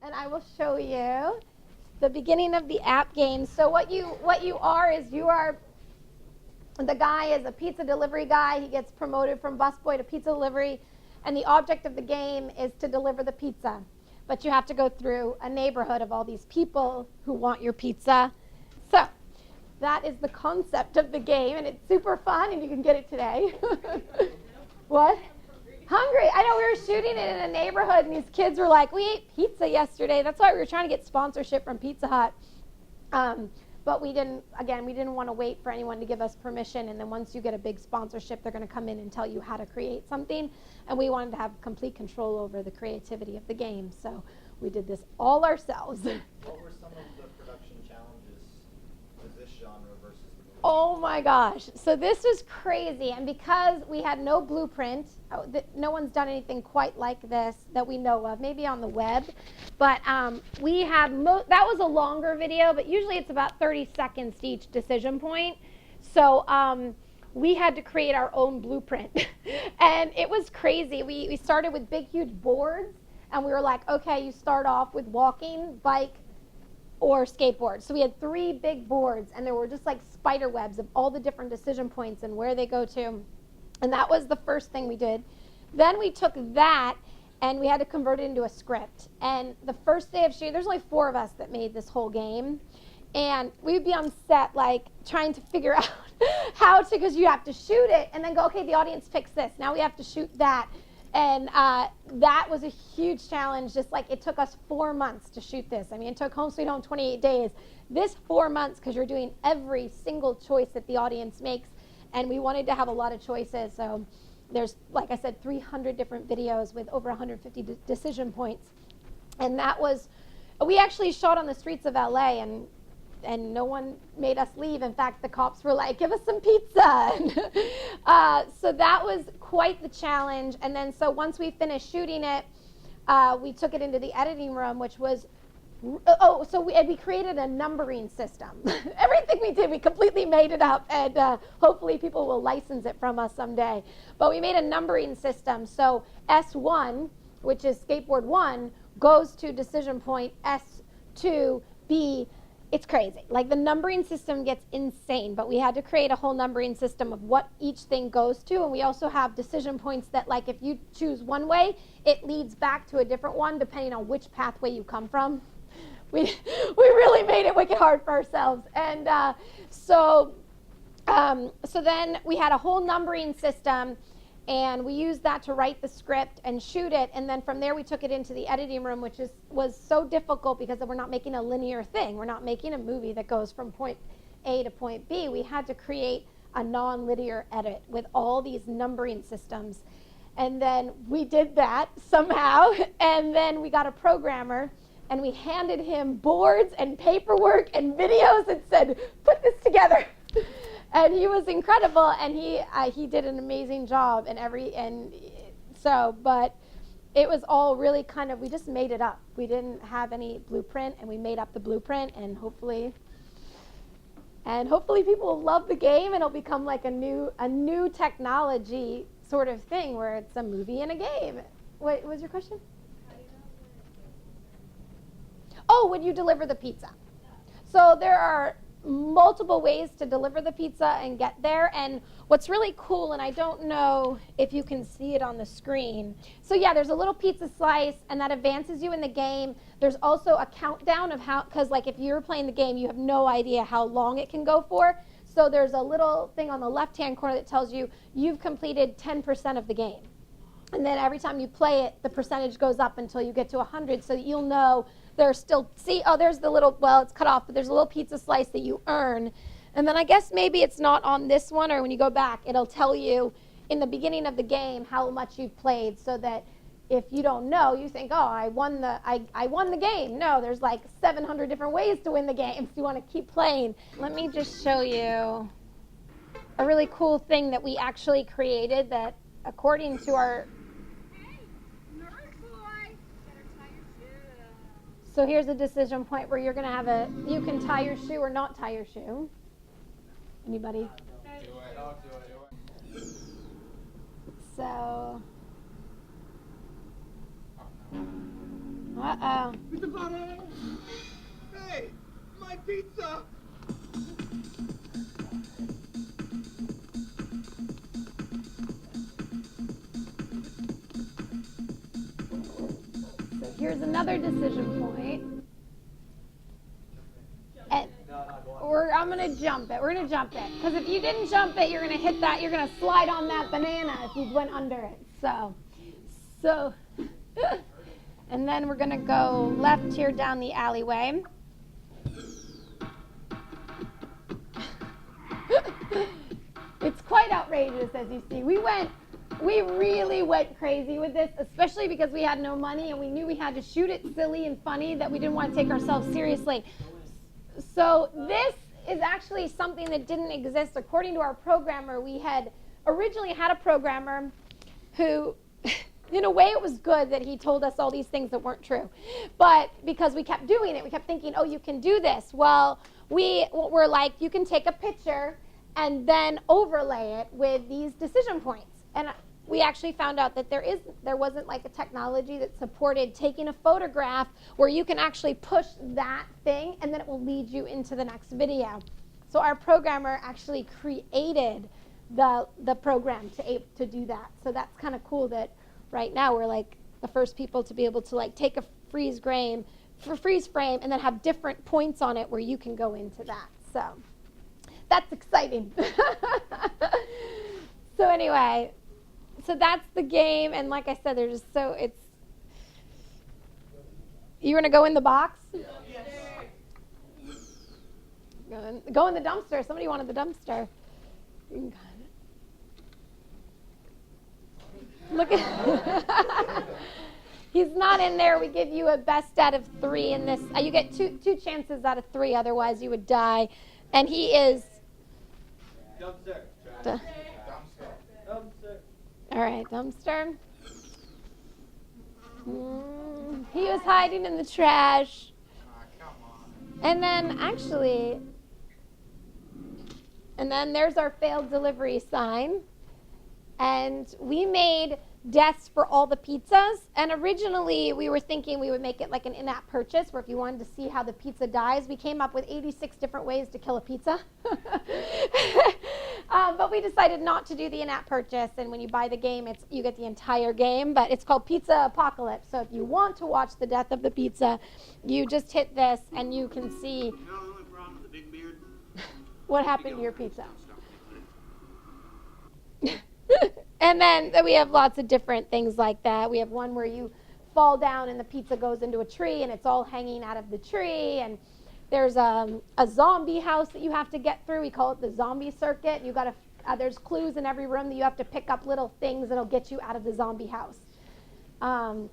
and I will show you the beginning of the app game. So what you are is you are, the guy is a pizza delivery guy. He gets promoted from busboy to pizza delivery, and the object of the game is to deliver the pizza. But you have to go through a neighborhood of all these people who want your pizza. So that is the concept of the game, and it's super fun, and you can get it today. What? Hungry. I know, we were shooting it in a neighborhood, and these kids were like, we ate pizza yesterday. That's why we were trying to get sponsorship from Pizza Hut. But we didn't want to wait for anyone to give us permission, and then once you get a big sponsorship, they're going to come in and tell you how to create something, and we wanted to have complete control over the creativity of the game, so we did this all ourselves. What were some of the production challenges with this genre versus the movie? Oh my gosh, so this was crazy, and because we had no blueprint, no one's done anything quite like this that we know of, maybe on the web, but we had, that was a longer video, but usually it's about 30 seconds to each decision point, so we had to create our own blueprint, and it was crazy. We started with big, huge boards, and we were like, okay, you start off with walking, bike, or skateboard. So we had 3 big boards, and there were just like spider webs of all the different decision points and where they go to. And that was the first thing we did. Then we took that and we had to convert it into a script. And the first day of shooting, there's only 4 of us that made this whole game. And we'd be on set like trying to figure out how to, because you have to shoot it and then go, okay, the audience picks this. Now we have to shoot that. And that was a huge challenge. Just like it took us 4 months to shoot this. I mean, it took Home Sweet Home 28 days. This 4 months, because you're doing every single choice that the audience makes. And we wanted to have a lot of choices. So there's, like I said, 300 different videos with over 150 decision points. And that was, we actually shot on the streets of LA, and no one made us leave. In fact, the cops were like, give us some pizza. So that was quite the challenge. And then so once we finished shooting it, we took it into the editing room, which was, we created a numbering system. Everything we did, we completely made it up, and hopefully people will license it from us someday. But we made a numbering system. So S1, which is skateboard 1, goes to decision point S2, B. It's crazy. Like the numbering system gets insane, but we had to create a whole numbering system of what each thing goes to, and we also have decision points that, like, if you choose one way, it leads back to a different one depending on which pathway you come from. We really made it wicked hard for ourselves, and so then we had a whole numbering system, and we used that to write the script and shoot it, and then from there we took it into the editing room, which was so difficult because we're not making a linear thing. We're not making a movie that goes from point A to point B. We had to create a non-linear edit with all these numbering systems, and then we did that somehow, and then we got a programmer, and we handed him boards and paperwork and videos and said, put this together. And he was incredible, and he did an amazing job, but it was all really kind of, we just made it up. We didn't have any blueprint, and we made up the blueprint, and hopefully people will love the game, and it'll become like a new technology sort of thing where it's a movie and a game. What was your question? Oh, when you deliver the pizza. So there are multiple ways to deliver the pizza and get there, and what's really cool, and I don't know if you can see it on the screen, so yeah, there's a little pizza slice, and that advances you in the game. There's also a countdown of how, because like if you're playing the game, you have no idea how long it can go for, so there's a little thing on the left hand corner that tells you you've completed 10% of the game, and then every time you play it, the percentage goes up until you get to 100, so that you'll know there's still, there's the little, well, it's cut off, but there's a little pizza slice that you earn. And then I guess maybe it's not on this one, or when you go back, it'll tell you in the beginning of the game how much you've played, so that if you don't know, you think, oh, I won the game. No, there's like 700 different ways to win the game, so you want to keep playing. Let me just show you a really cool thing that we actually created that, according to our... So here's a decision point where you're going to have you can tie your shoe or not tie your shoe. Anybody? So Uh-oh. Pizza butter! Hey, my pizza! So here's another decision point. And I'm going to jump it. We're going to jump it. Because if you didn't jump it, you're going to hit that. You're going to slide on that banana if you went under it. So, and then we're going to go left here down the alleyway. It's quite outrageous, as you see. We really went crazy with this, especially because we had no money and we knew we had to shoot it silly and funny, that we didn't want to take ourselves seriously. So this is actually something that didn't exist. According to our programmer, we had originally had a programmer who, in a way, it was good that he told us all these things that weren't true. But because we kept doing it, we kept thinking, oh, you can do this. Well, we're like, you can take a picture and then overlay it with these decision points. And we actually found out that there wasn't like a technology that supported taking a photograph where you can actually push that thing and then it will lead you into the next video. So our programmer actually created the program to do that. So that's kind of cool that right now we're like the first people to be able to like take a freeze frame and then have different points on it where you can go into that. So that's exciting. So anyway, so that's the game, and like I said, you want to go in the box? Yes. Go in the dumpster. Somebody wanted the dumpster. Look at he's not in there. We give you a best out of 3 in this. You get two chances out of 3, otherwise you would die. And he is Dumpster. Dumpster. All right, dumpster. He was hiding in the trash. And then there's our failed delivery sign. And we made deaths for all the pizzas. And originally we were thinking we would make it like an in-app purchase where if you wanted to see how the pizza dies, we came up with 86 different ways to kill a pizza. But we decided not to do the in-app purchase. And when you buy the game, you get the entire game. But it's called Pizza Apocalypse. So if you want to watch the death of the pizza, you just hit this and you can see what happened to your pizza. And then we have lots of different things like that. We have one where you fall down and the pizza goes into a tree and it's all hanging out of the tree. And there's a zombie house that you have to get through. We call it the zombie circuit. There's clues in every room that you have to pick up little things that'll get you out of the zombie house. And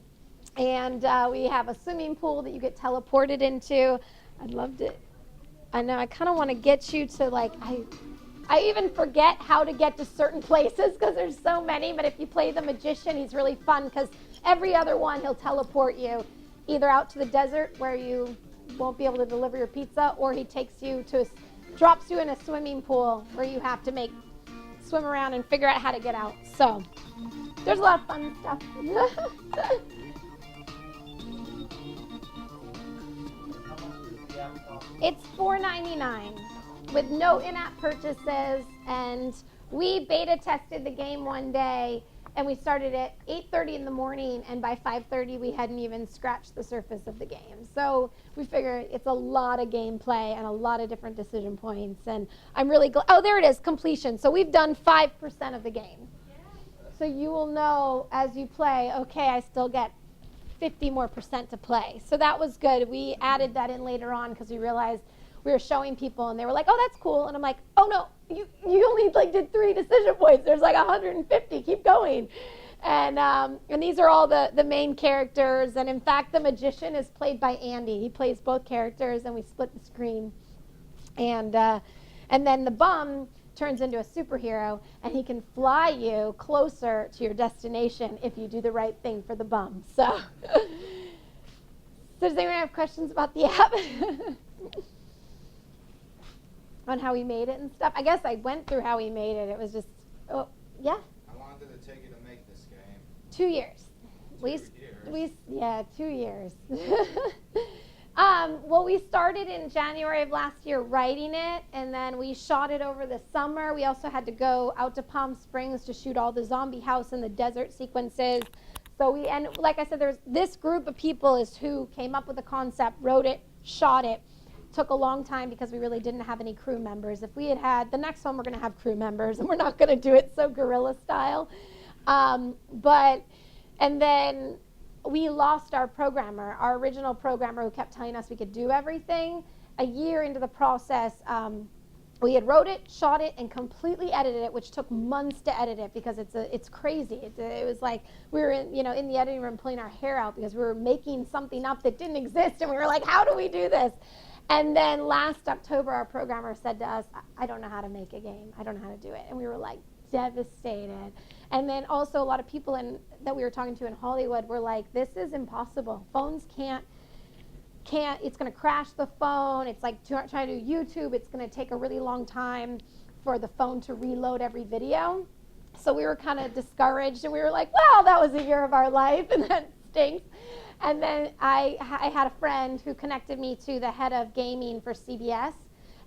we have a swimming pool that you get teleported into. I loved it. I know, I kind of want to get you to I even forget how to get to certain places because there's so many, but if you play the magician, he's really fun because every other one he'll teleport you either out to the desert where you won't be able to deliver your pizza, or he drops you in a swimming pool where you have to swim around and figure out how to get out. So there's a lot of fun stuff. It's $4.99 with no in-app purchases, and we beta tested the game one day, and we started at 8:30 in the morning, and by 5:30 we hadn't even scratched the surface of the game. So we figure it's a lot of gameplay and a lot of different decision points, and I'm really glad. Oh, there it is, completion. So we've done 5% of the game. So you will know as you play, okay, I still get 50% more to play. So that was good. We added that in later on because we realized we were showing people and they were like, oh, that's cool. And I'm like, oh no, you only did 3 decision points. There's 150, keep going. And these are all the main characters. And in fact, the magician is played by Andy. He plays both characters and we split the screen. And then the bum turns into a superhero and he can fly you closer to your destination if you do the right thing for the bum. So does anyone have questions about the app? On how we made it and stuff. I guess I went through how we made it. It was just, yeah. How long did it take you to make this game? 2 years. At least 2 years. Yeah, 2 years. Well, we started in January of last year writing it, and then we shot it over the summer. We also had to go out to Palm Springs to shoot all the zombie house and the desert sequences. So and like I said, there's this group of people is who came up with the concept, wrote it, shot it. Took a long time because we really didn't have any crew members. If we had the next one, we're going to have crew members, and we're not going to do it so guerrilla style. And then we lost our programmer, our original programmer who kept telling us we could do everything. A year into the process, we had wrote it, shot it, and completely edited it, which took months to edit it because it's crazy. It was like we were in the editing room pulling our hair out because we were making something up that didn't exist, and we were like, how do we do this? And then last October, our programmer said to us, I don't know how to make a game. I don't know how to do it. And we were like devastated. And then also a lot of people that we were talking to in Hollywood were like, this is impossible. Phones can't, it's going to crash the phone. It's like trying to do YouTube. It's going to take a really long time for the phone to reload every video. So we were kind of discouraged, and we were like, well, that was a year of our life, and that stinks. And then I had a friend who connected me to the head of gaming for CBS,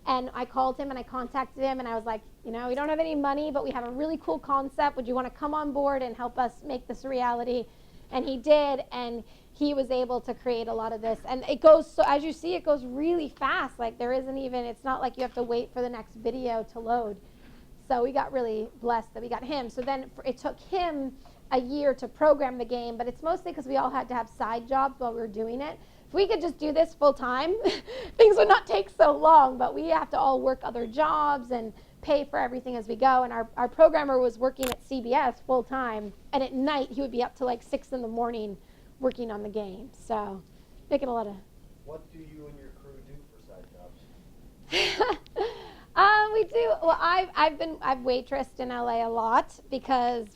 and I called him and I contacted him, and I was like, we don't have any money, but we have a really cool concept. Would you want to come on board and help us make this a reality? And he did, and he was able to create a lot of this. And it goes, so as you see, it goes really fast. Like it's not like you have to wait for the next video to load. So we got really blessed that we got him. So then it took him a year to program the game, but it's mostly because we all had to have side jobs while we were doing it. If we could just do this full time, things would not take so long, but we have to all work other jobs and pay for everything as we go. And our programmer was working at CBS full time, and at night he would be up to like 6 a.m. working on the game. So making a lot of... What do you and your crew do for side jobs? We do, well, I've waitressed in LA a lot because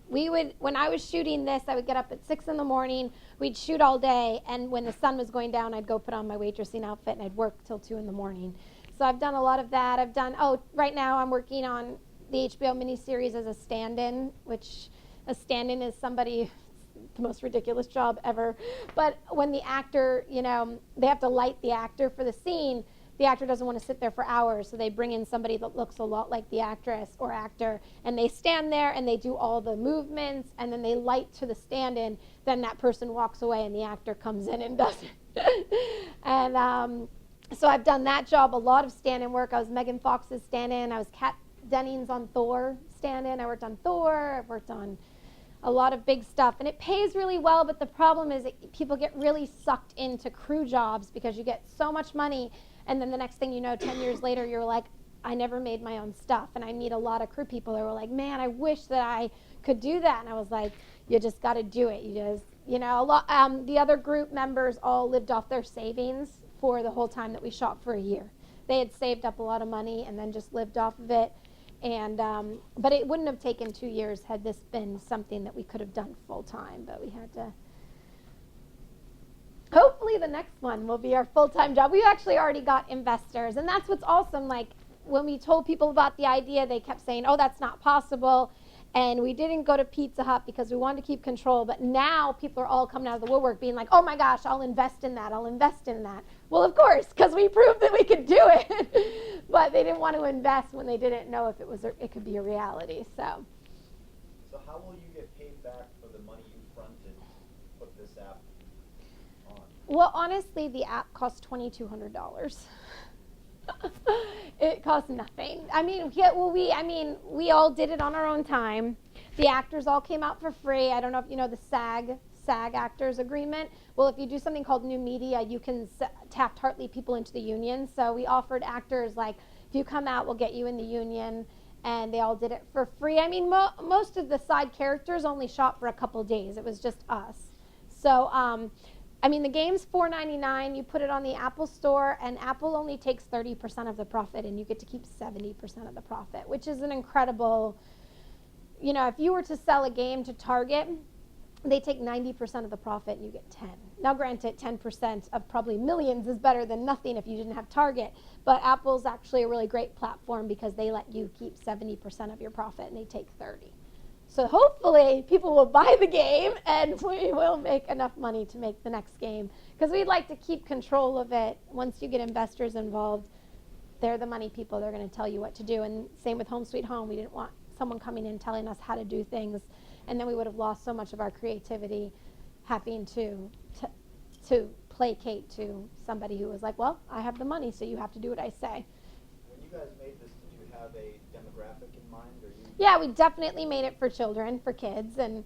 when I was shooting this, I would get up at 6 a.m, we'd shoot all day, and when the sun was going down, I'd go put on my waitressing outfit and I'd work till 2 a.m. So I've done a lot of that. Right now I'm working on the HBO miniseries as a stand-in, which a stand-in is somebody, the most ridiculous job ever. But when the actor, they have to light the actor for the scene, the actor doesn't want to sit there for hours, so they bring in somebody that looks a lot like the actress or actor, and they stand there and they do all the movements, and then they light to the stand-in, then that person walks away and the actor comes in and does it. And so I've done that job, a lot of stand-in work. I was Megan Fox's stand-in. I was Kat Dennings on Thor stand-in. I worked on Thor. I've worked on a lot of big stuff, and it pays really well, but the problem is that people get really sucked into crew jobs because you get so much money, and then the next thing you know, 10 years later, you're like, I never made my own stuff. And I meet a lot of crew people that were like, man, I wish that I could do that. And I was like, you just got to do it. The other group members all lived off their savings for the whole time that we shot for a year. They had saved up a lot of money and then just lived off of it. And but it wouldn't have taken 2 years had this been something that we could have done full time, but we had to. Hopefully the next one will be our full-time job. We actually already got investors, and that's what's awesome. Like when we told people about the idea, they kept saying, oh, that's not possible. And we didn't go to Pizza Hut because we wanted to keep control, but now people are all coming out of the woodwork being like, oh my gosh, I'll invest in that, I'll invest in that. Well, of course, because we proved that we could do it. But they didn't want to invest when they didn't know if it could be a reality. So how will you get paid back for the money you fronted to put this app on? Well, honestly, the app cost $2,200. It costs nothing. We all did it on our own time. The actors all came out for free. I don't know if you know the SAG actors agreement. Well, if you do something called new media, you can Taft-Hartley people into the union. So we offered actors, like, if you come out, we'll get you in the union. And they all did it for free. Most of the side characters only shot for a couple days. It was just us. So, the game's $4.99. You put it on the Apple Store, and Apple only takes 30% of the profit, and you get to keep 70% of the profit, which is an incredible, if you were to sell a game to Target, they take 90% of the profit, and you get 10. Now, granted, 10% of probably millions is better than nothing if you didn't have Target, but Apple's actually a really great platform because they let you keep 70% of your profit, and they take 30%. so hopefully people will buy the game and we will make enough money to make the next game, because we'd like to keep control of it. Once you get investors involved, they're the money people. They're going to tell you what to do. And same with Home Sweet Home. We didn't want someone coming in telling us how to do things, and then we would have lost so much of our creativity having to placate to somebody who was like, well, I have the money, so you have to do what I say. When you guys made this, did you have a demographic in mind? Or you? Yeah, we definitely made it for children, for kids, and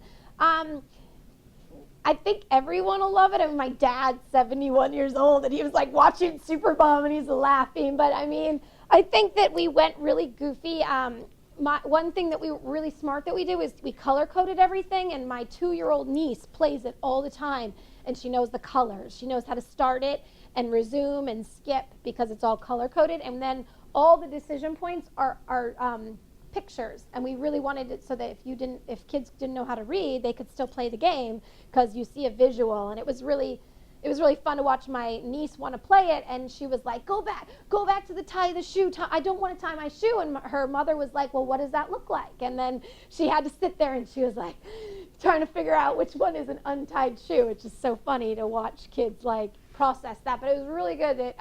I think everyone will love it. I mean, my dad's 71 years old, and he was like watching Super Bomb, and he's laughing. But I mean, I think that we went really goofy. One thing that we were really smart that we did was we color coded everything, and my 2-year-old niece plays it all the time, and she knows the colors. She knows how to start it and resume and skip because it's all color coded, and then all the decision points are pictures, and we really wanted it so that if kids didn't know how to read, they could still play the game because you see a visual. And it was really fun to watch my niece want to play it, and she was like, go back to the tie the shoe, I don't want to tie my shoe. And her mother was like, well, what does that look like? And then she had to sit there, and she was like trying to figure out which one is an untied shoe. It's just so funny to watch kids like process that. But it was really good that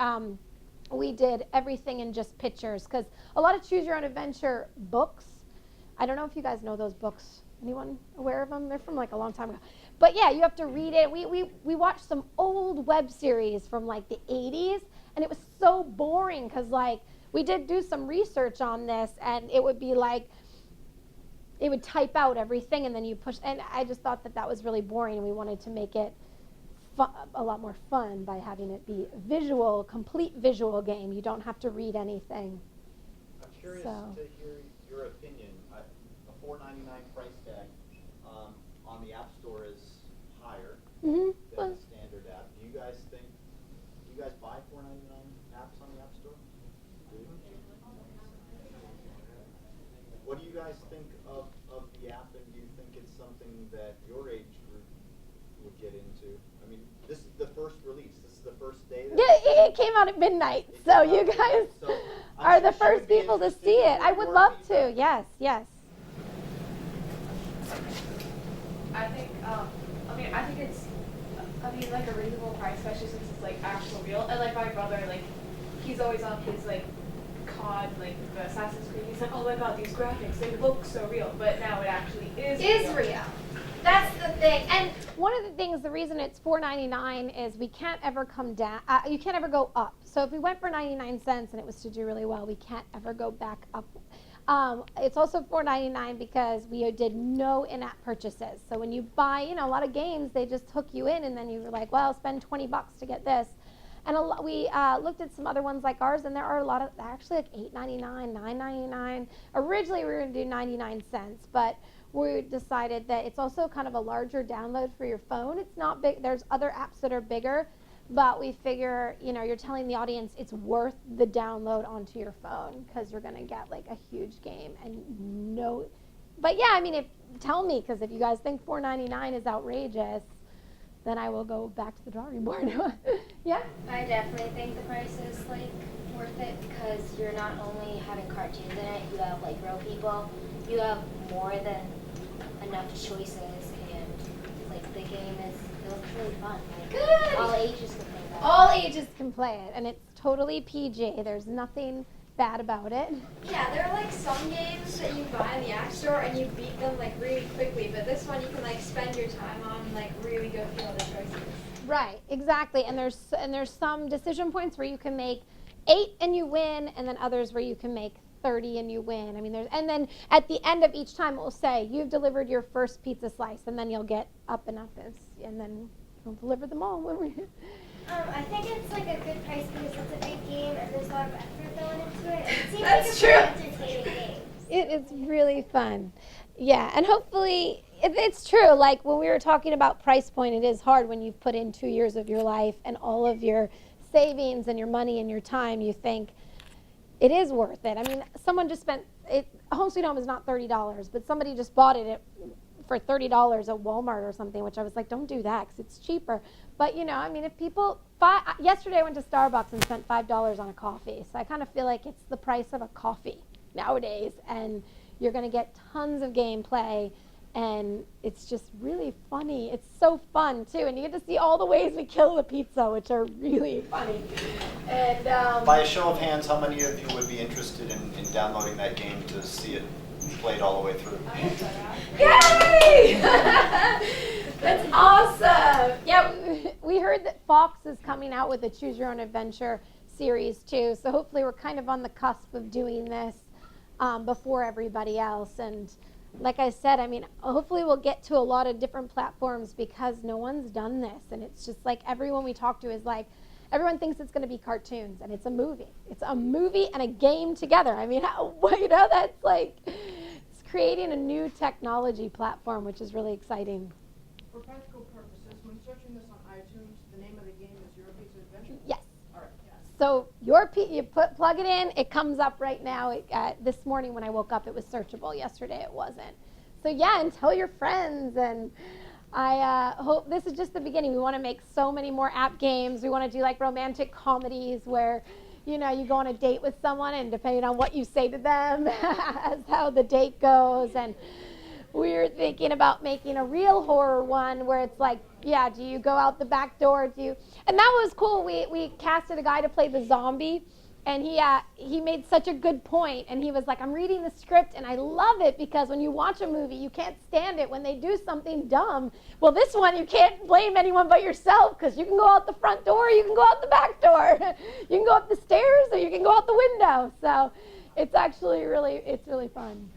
we did everything in just pictures, because a lot of choose your own adventure books, I don't know if you guys know those books. Anyone aware of them? They're from like a long time ago. But yeah, you have to read it. We watched some old web series from like the 80s, and it was so boring because like we did do some research on this, and it would be like, it would type out everything and then you push, and I just thought that was really boring, and we wanted to make it a lot more fun by having it be visual, complete visual game. You don't have to read anything. I'm curious to hear your opinion. A $4.99 price tag on the App Store is higher than the standard app. Do you guys buy $4.99 apps on the App Store? What do you guys think of the app, and do you think it's something that your age group would get into? I mean, this is the first release. This is the first day. Yeah, it came out at midnight, so you guys are the first people to see it. I would love to. Yes. I think, I think it's, like a reasonable price, especially since it's like actual real. And like my brother, like, he's always on his like COD, like the Assassin's Creed. He's like, oh my god, these graphics, they look so real. But now it actually is real. That's the thing. And one of the things, the reason it's $4.99 is we can't ever come down. You can't ever go up. So if we went for 99 cents and it was to do really well, we can't ever go back up. It's also $4.99 because we did no in-app purchases. So when you buy, a lot of games, they just hook you in, and then you're like, well, I'll spend $20 to get this. And we looked at some other ones like ours, and there are a lot of, actually like $8.99, $9.99. Originally, we were going to do 99 cents, but we decided that it's also kind of a larger download for your phone. It's not big. There's other apps that are bigger, but we figure, you're telling the audience it's worth the download onto your phone because you're going to get like a huge game. And but yeah, tell me, because if you guys think $4.99 is outrageous, then I will go back to the drawing board. Yeah? I definitely think the price is like worth it, because you're not only having cartoons in it, you have like real people, you have more than enough choices, and like the game it looks really fun. Like, good! All ages can play that. All ages can play it, and it's totally PG. There's nothing bad about it. Yeah, there are like some games that you buy in the App Store and you beat them like really quickly, but this one you can like spend your time on and like really go through all the choices. Right, exactly. And there's some decision points where you can make 8 and you win, and then others where you can make 30 and you win. And then at the end of each time it will say you've delivered your first pizza slice, and then you'll get up and up, and then you'll deliver them all. I think it's like a good price because it's a big game and there's a lot of effort going into it. It seems That's like true. a pretty entertaining game. It is really fun. Yeah, and hopefully it's true. Like when we were talking about price point, it is hard when you've put in 2 years of your life and all of your savings and your money and your time. You think it is worth it. Someone just spent it. Home Sweet Home is not $30, but somebody just bought it for $30 at Walmart or something, which I was like, don't do that because it's cheaper. But if people yesterday I went to Starbucks and spent $5 on a coffee, so I kind of feel like it's the price of a coffee nowadays, and you're going to get tons of gameplay, And it's just really funny. It's so fun too, and you get to see all the ways we kill the pizza, which are really funny. And by a show of hands, how many of you would be interested in downloading that game to see it played all the way through? Yay! That's awesome. Yeah, we heard that Fox is coming out with a Choose Your Own Adventure series too, so hopefully we're kind of on the cusp of doing this before everybody else. And like I said, I mean, hopefully we'll get to a lot of different platforms because no one's done this. And it's just like everyone we talk to is like, everyone thinks it's going to be cartoons, and it's a movie. It's a movie and a game together. I mean, that's like, it's creating a new technology platform, which is really exciting. For practical purposes, when searching this on iTunes, the name of the game is Your Pizza Adventure? Yes. All right. So you plug it in, it comes up right now. This morning when I woke up, it was searchable. Yesterday it wasn't. So yeah, and tell your friends. And I hope this is just the beginning. We want to make so many more app games. We want to do like romantic comedies where, you know, you go on a date with someone, and depending on what you say to them, as how the date goes. And we're thinking about making a real horror one where it's like, yeah, do you go out the back door? And that was cool. We casted a guy to play the zombie, and he made such a good point. And he was like, I'm reading the script, and I love it because when you watch a movie, you can't stand it when they do something dumb. Well, this one, you can't blame anyone but yourself because you can go out the front door, you can go out the back door, you can go up the stairs, or you can go out the window. So it's actually really fun.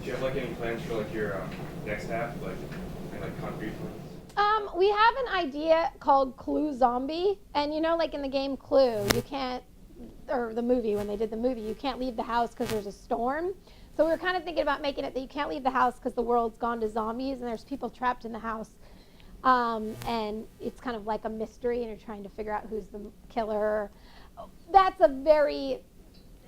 Do you have like any plans for like your next app, like any like concrete plans? We have an idea called Clue Zombie, and you know, like in the game Clue, you can't, or the movie, when they did the movie, you can't leave the house because there's a storm. So we were kind of thinking about making it that you can't leave the house because the world's gone to zombies and there's people trapped in the house. And it's kind of like a mystery, and you're trying to figure out who's the killer. That's a very,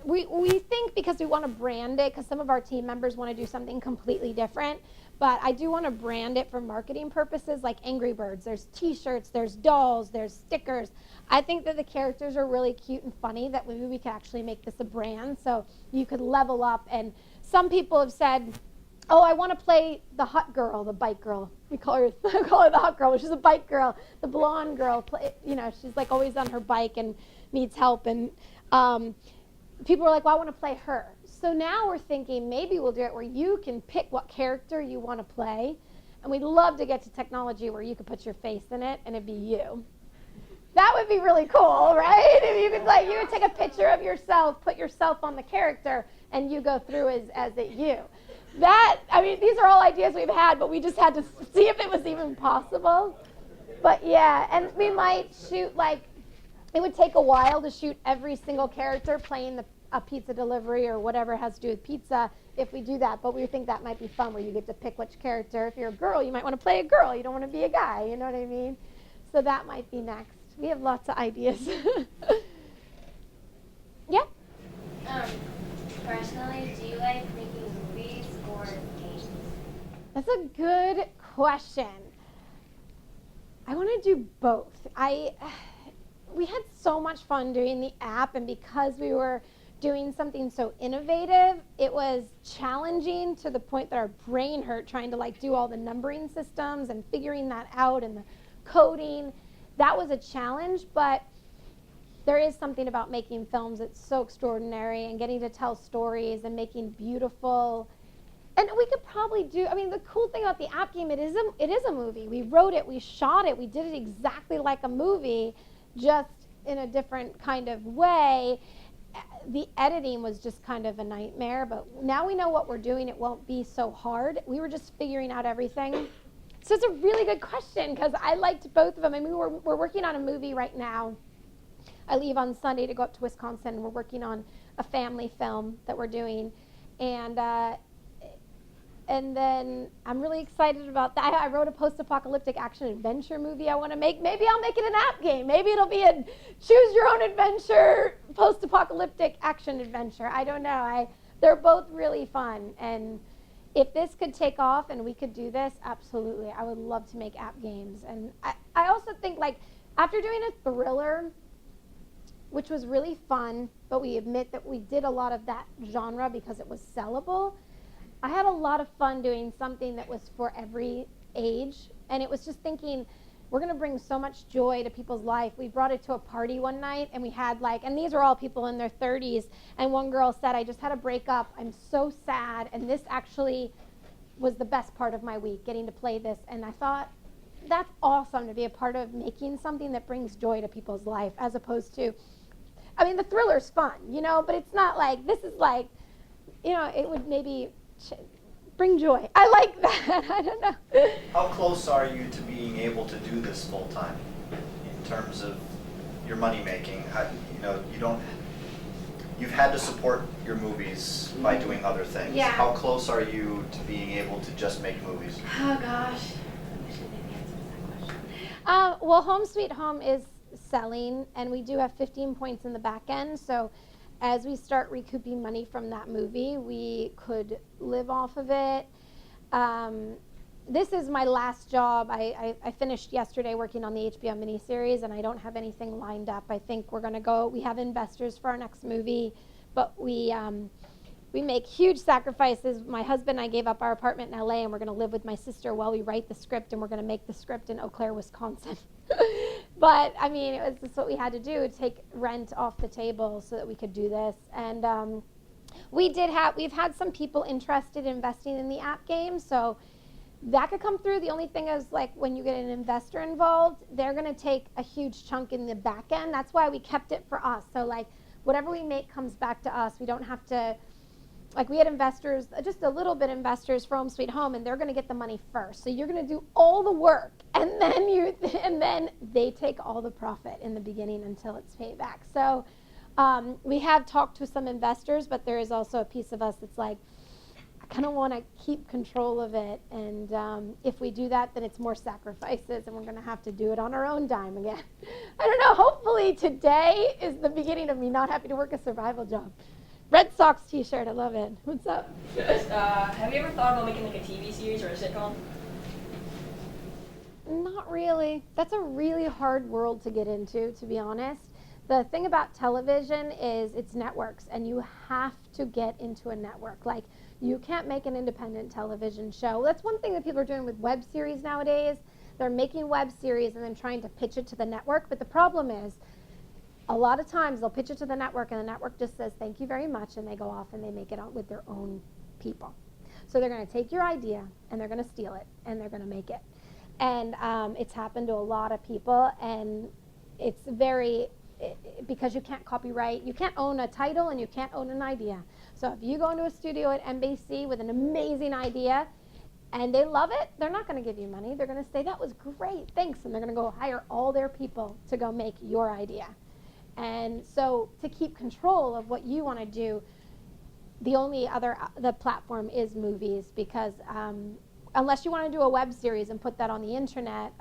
we think, because we want to brand it, because some of our team members want to do something completely different. But I do want to brand it for marketing purposes, like Angry Birds. There's t-shirts, there's dolls, there's stickers. I think that the characters are really cute and funny, that maybe we could actually make this a brand so you could level up. And some people have said, oh, I want to play the hot girl, the bike girl. We call her the hot girl, which is a bike girl. The blonde girl, you know, she's like always on her bike and needs help. And people are like, well, I want to play her. So now we're thinking maybe we'll do it where you can pick what character you want to play. And we'd love to get to technology where you could put your face in it and it'd be you. That would be really cool, right? If you could, like, you would take a picture of yourself, put yourself on the character, and you go through as it you. That, I mean, these are all ideas we've had, but we just had to see if it was even possible. But yeah, and we might shoot, like, it would take a while to shoot every single character playing a pizza delivery or whatever has to do with pizza if we do that. But we think that might be fun where you get to pick which character. If you're a girl, you might want to play a girl. You don't want to be a guy, you know what I mean? So that might be next. We have lots of ideas. Yeah? Personally, do you like making movies or games? That's a good question. I want to do both. We had so much fun doing the app, and because we were doing something so innovative, it was challenging to the point that our brain hurt trying to like do all the numbering systems and figuring that out and the coding. That was a challenge, but there is something about making films that's so extraordinary and getting to tell stories and making beautiful. And we could probably do, I mean, the cool thing about the app game, it is a movie. We wrote it, we shot it, we did it exactly like a movie, just in a different kind of way. The editing was just kind of a nightmare, but now we know what we're doing, it won't be so hard. We were just figuring out everything. So it's a really good question, because I liked both of them. I mean, we're working on a movie right now. I leave on Sunday to go up to Wisconsin, and we're working on a family film that we're doing. And then I'm really excited about that. I wrote a post-apocalyptic action-adventure movie I want to make. Maybe I'll make it an app game. Maybe it'll be a choose-your-own-adventure, post-apocalyptic action-adventure. I don't know. They're both really fun. And if this could take off and we could do this, absolutely. I would love to make app games. And I also think, like, after doing a thriller, which was really fun, but we admit that we did a lot of that genre because it was sellable, I had a lot of fun doing something that was for every age, and it was just thinking, we're going to bring so much joy to people's life. We brought it to a party one night, and we had and these are all people in their 30s, and one girl said, I just had a breakup. I'm so sad, and this actually was the best part of my week, getting to play this. And I thought, that's awesome to be a part of making something that brings joy to people's life, as opposed to, I mean, the thriller's fun, but it's not this is it would maybe bring joy. I like that. I don't know. How close are you to being able to do this full time in terms of your money making? You've had to support your movies by doing other things. Yeah. How close are you to being able to just make movies? Oh gosh. I should maybe answer that question. Well, Home Sweet Home is selling, and we do have 15 points in the back end. So as we start recouping money from that movie, we could live off of it. This is my last job. I finished yesterday working on the HBO miniseries, and I don't have anything lined up. I think we're going to go. We have investors for our next movie, but we make huge sacrifices. My husband and I gave up our apartment in LA, and we're going to live with my sister while we write the script, and we're going to make the script in Eau Claire, Wisconsin. But I mean, it was just what we had to do, take rent off the table so that we could do this. And we've had some people interested in investing in the app game, so that could come through. The only thing is, when you get an investor involved, they're going to take a huge chunk in the back end. That's why we kept it for us. So whatever we make comes back to us. We don't have to, we had investors, just a little bit investors for Home Sweet Home, and they're going to get the money first. So you're going to do all the work, and then they take all the profit in the beginning until it's paid back. So we have talked to some investors, but there is also a piece of us that's I kind of want to keep control of it, and if we do that, then it's more sacrifices, and we're going to have to do it on our own dime again. I don't know, hopefully today is the beginning of me not having to work a survival job. Red Sox t-shirt, I love it. What's up? Have you ever thought about making a TV series or a sitcom? Not really. That's a really hard world to get into, to be honest. The thing about television is it's networks, and you have to get into a network. You can't make an independent television show. That's one thing that people are doing with web series nowadays. They're making web series and then trying to pitch it to the network. But the problem is, a lot of times they'll pitch it to the network, and the network just says, thank you very much, and they go off and they make it out with their own people. So they're going to take your idea, and they're going to steal it, and they're going to make it. And it's happened to a lot of people, and it's because you can't copyright, you can't own a title, and you can't own an idea. So if you go into a studio at NBC with an amazing idea, and they love it, they're not going to give you money. They're going to say, that was great, thanks, and they're going to go hire all their people to go make your idea. And so to keep control of what you want to do, the platform is movies, because unless you want to do a web series and put that on the internet,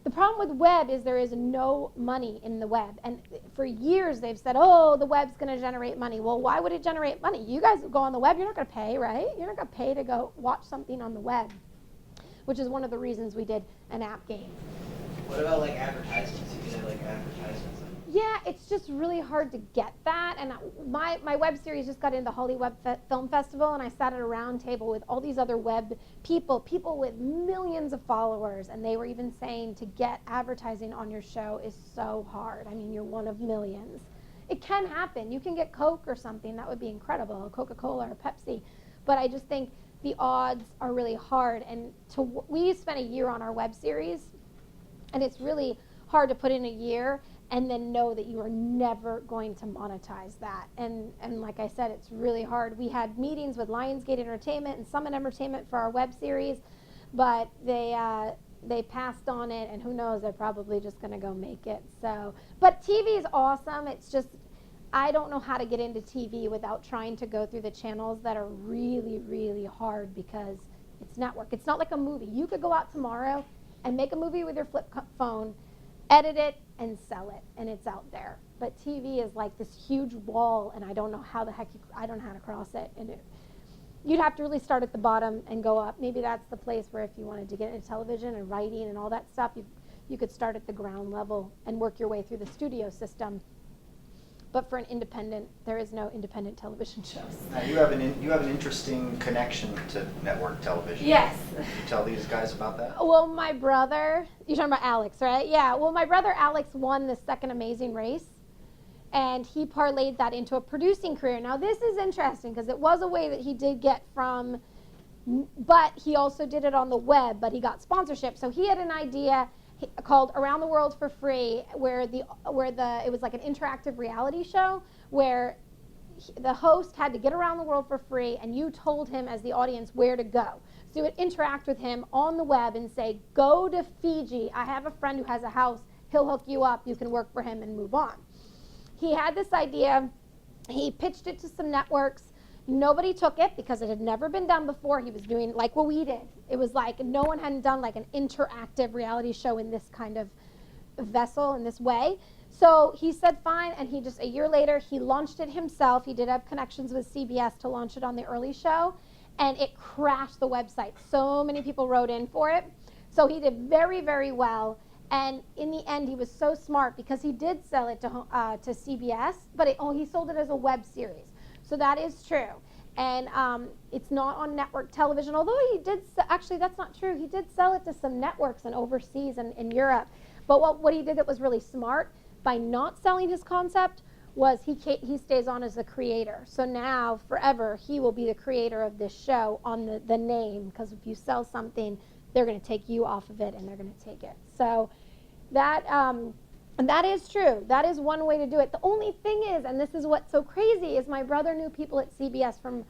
the problem with web is there is no money in the web. And for years they've said, oh, the web's going to generate money. Well, why would it generate money? You guys go on the web, you're not going to pay, right? You're not going to pay to go watch something on the web, which is one of the reasons we did an app game. What about advertisements? You can have advertisements. Yeah, it's just really hard to get that. And my web series just got into Hollywood Film Festival, and I sat at a round table with all these other web people with millions of followers, and they were even saying to get advertising on your show is so hard. I mean, you're one of millions. It can happen. You can get Coke or something. That would be incredible, Coca-Cola or Pepsi. But I just think the odds are really hard. And we spent a year on our web series, and it's really hard to put in a year and then know that you are never going to monetize that. And like I said, it's really hard. We had meetings with Lionsgate Entertainment and Summit Entertainment for our web series, but they passed on it, and who knows, they're probably just going to go make it. So, but TV is awesome. It's just, I don't know how to get into TV without trying to go through the channels that are really, really hard, because it's network. It's not like a movie. You could go out tomorrow and make a movie with your flip phone, edit it, and sell it, and it's out there. But TV is like this huge wall, and I don't know how the heck I don't know how to cross it. And you'd have to really start at the bottom and go up. Maybe that's the place where if you wanted to get into television and writing and all that stuff, you could start at the ground level and work your way through the studio system. but for an independent, there is no independent television shows. Now you have an interesting connection to network television. Yes. Can you tell these guys about that? Well, my brother, you're talking about Alex, right? Yeah. Well, my brother Alex won the second Amazing Race, and he parlayed that into a producing career. Now, this is interesting because it was a way that he did get from, but he also did it on the web, but he got sponsorship. So he had an idea called Around the World for Free, where it was like an interactive reality show where the host had to get around the world for free, and you told him as the audience where to go. So you would interact with him on the web and say, go to Fiji. I have a friend who has a house. He'll hook you up. You can work for him and move on. He had this idea. He pitched it to some networks. Nobody took it because it had never been done before. He was doing like what we did. It was like no one hadn't done like an interactive reality show in this kind of vessel, in this way. So he said fine, and he just, a year later, he launched it himself. He did have connections with CBS to launch it on the early show, and it crashed the website. So many people wrote in for it. So he did very, very well. And in the end, he was so smart because he did sell it to CBS, but he sold it as a web series. So that is true. And it's not on network television, although he did, actually that's not true. He did sell it to some networks and overseas and in Europe. But what he did that was really smart, by not selling his concept, was he stays on as the creator. So now, forever, he will be the creator of this show on the name, because if you sell something, they're going to take you off of it and they're going to take it. So that is true. That is one way to do it. The only thing is, and this is what's so crazy, is my brother knew people at CBS from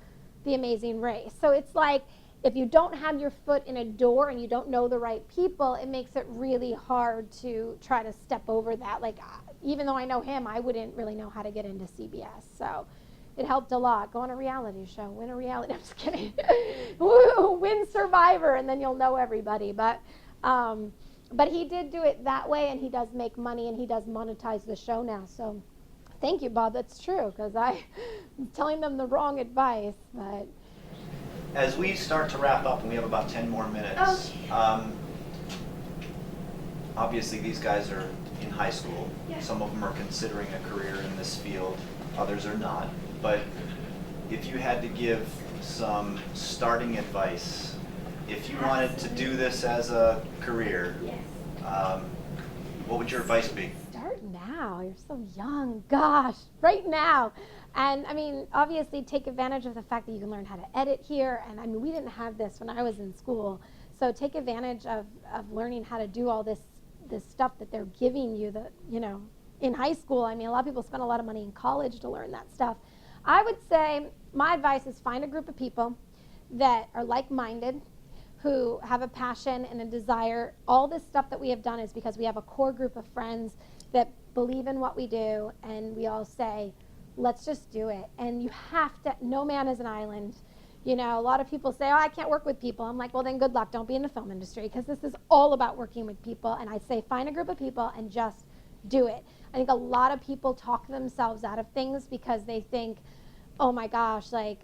The Amazing Race. So it's like, if you don't have your foot in a door and you don't know the right people, it makes it really hard to try to step over that. Like, even though I know him, I wouldn't really know how to get into CBS. So it helped a lot. Go on a reality show, win a reality, I'm just kidding. Win Survivor, and then you'll know everybody. But he did do it that way, and he does make money, and he does monetize the show now. So thank you, Bob. That's true, because I'm telling them the wrong advice. But as we start to wrap up, and we have about 10 more minutes, obviously these guys are in high school. Yeah. Some of them are considering a career in this field. Others are not. But if you had to give some starting advice, if you wanted to do this as a career, what would your advice be? Start now. You're so young. Gosh, right now. And I mean, obviously take advantage of the fact that you can learn how to edit here. And I mean, we didn't have this when I was in school. So take advantage of learning how to do all this stuff that they're giving you, in high school. I mean, a lot of people spend a lot of money in college to learn that stuff. I would say my advice is find a group of people that are like-minded, who have a passion and a desire. All this stuff that we have done is because we have a core group of friends that believe in what we do, and we all say, let's just do it. And you have to, no man is an island. A lot of people say, oh, I can't work with people. I'm like, well, then good luck. Don't be in the film industry, because this is all about working with people. And I say find a group of people and just do it. I think a lot of people talk themselves out of things because they think, oh my gosh, like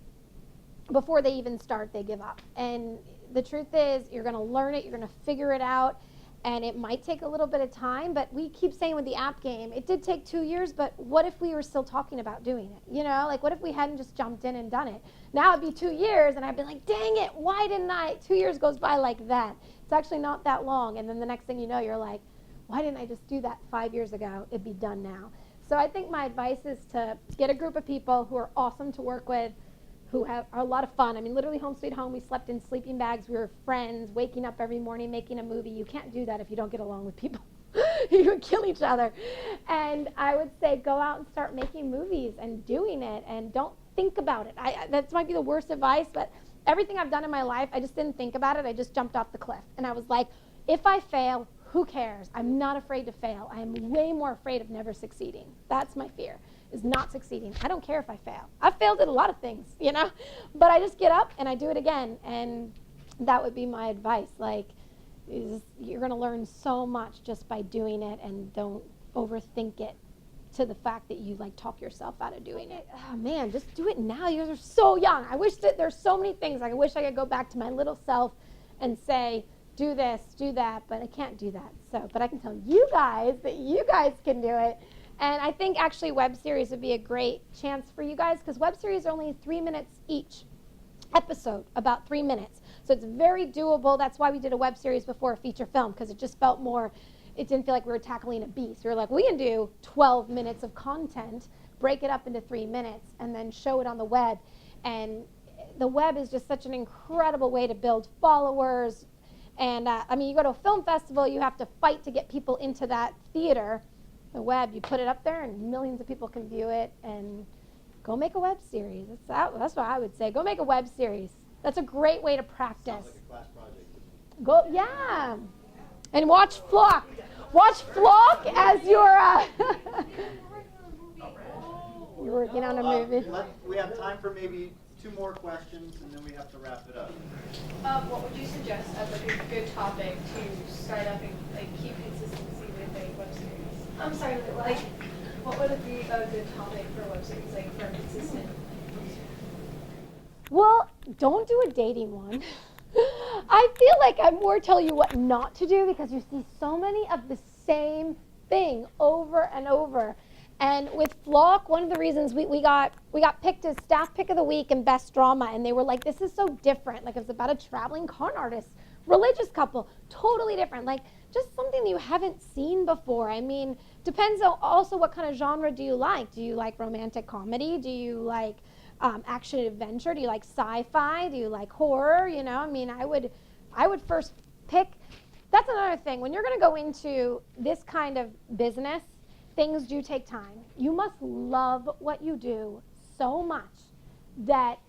before they even start, they give up. And the truth is, you're going to learn it, you're going to figure it out, and it might take a little bit of time. But we keep saying with the app game, it did take 2 years, but what if we were still talking about doing it? Like what if we hadn't just jumped in and done it? Now it'd be 2 years, and I'd be like, dang it, why didn't I? 2 years goes by like that. It's actually not that long, and then the next thing you know, you're like, why didn't I just do that 5 years ago? It'd be done now. So I think my advice is to get a group of people who are awesome to work with, who are a lot of fun. I mean, literally Home Sweet Home, we slept in sleeping bags. We were friends, waking up every morning, making a movie. You can't do that if you don't get along with people. You would kill each other. And I would say go out and start making movies and doing it, and don't think about it. That might be the worst advice, but everything I've done in my life, I just didn't think about it. I just jumped off the cliff. And I was like, if I fail, who cares? I'm not afraid to fail. I am way more afraid of never succeeding. That's my fear, is not succeeding. I don't care if I fail. I've failed at a lot of things, but I just get up and I do it again. And that would be my advice. Like, you're going to learn so much just by doing it, and don't overthink it to the fact that you talk yourself out of doing it. Oh man, just do it now. You guys are so young. I wish that there's so many things. I wish I could go back to my little self and say, do this, do that, but I can't do that. But I can tell you guys that you guys can do it. And I think actually web series would be a great chance for you guys, because web series are only 3 minutes each episode, about 3 minutes. So it's very doable. That's why we did a web series before a feature film, because it just felt more, it didn't feel like we were tackling a beast. We were like, we can do 12 minutes of content, break it up into 3 minutes, and then show it on the web. And the web is just such an incredible way to build followers. And I mean, you go to a film festival, you have to fight to get people into that theater. The web, you put it up there and millions of people can view it. And go make a web series. That's what I would say. Go make a web series. That's a great way to practice. Sounds like a class project. Go, yeah. And watch Flock. Watch Flock as your you're working on a movie. We have time for maybe 2 more questions, and then we have to wrap it up. What would you suggest as like a good topic to start up and like keep consistency with a web series? I'm sorry, like what would it be a good topic for a web series, like for consistent? Well, don't do a dating one. I feel like I'm more telling you what not to do, because you see so many of the same thing over and over. And with Flock, one of the reasons we got picked as staff pick of the week and best drama, and they were like, this is so different. Like, it was about a traveling con artist, religious couple, totally different. Like, just something that you haven't seen before. I mean, depends on also what kind of genre do you like. Do you like romantic comedy? Do you like action adventure? Do you like sci-fi? Do you like horror? You know, I mean, I would first pick. That's another thing. When you're going to go into this kind of business, things do take time. You must love what you do so much that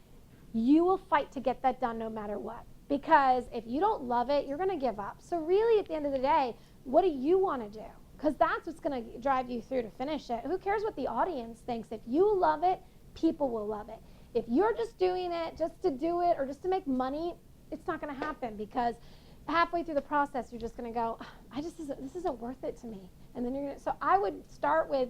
you will fight to get that done no matter what. Because if you don't love it, you're going to give up. So really, at the end of the day, what do you want to do? Because that's what's going to drive you through to finish it. Who cares what the audience thinks? If you love it, people will love it. If you're just doing it just to do it or just to make money, it's not going to happen, because halfway through the process, you're just going to go, this isn't worth it to me. And then you're going to, so I would start with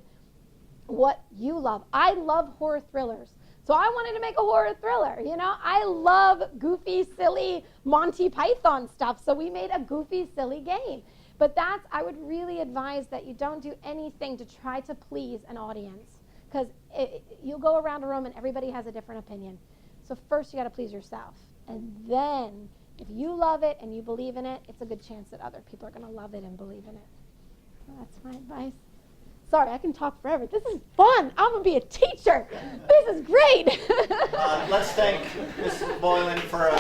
what you love. I love horror thrillers. So I wanted to make a horror thriller, you know. I love goofy, silly Monty Python stuff, so we made a goofy, silly game. But I would really advise that you don't do anything to try to please an audience, because you'll go around a room and everybody has a different opinion. So first you got to please yourself. And then if you love it and you believe in it, it's a good chance that other people are going to love it and believe in it. So that's my advice. Sorry, I can talk forever. This is fun. I'm going to be a teacher. This is great. Let's thank Ms. Boylan for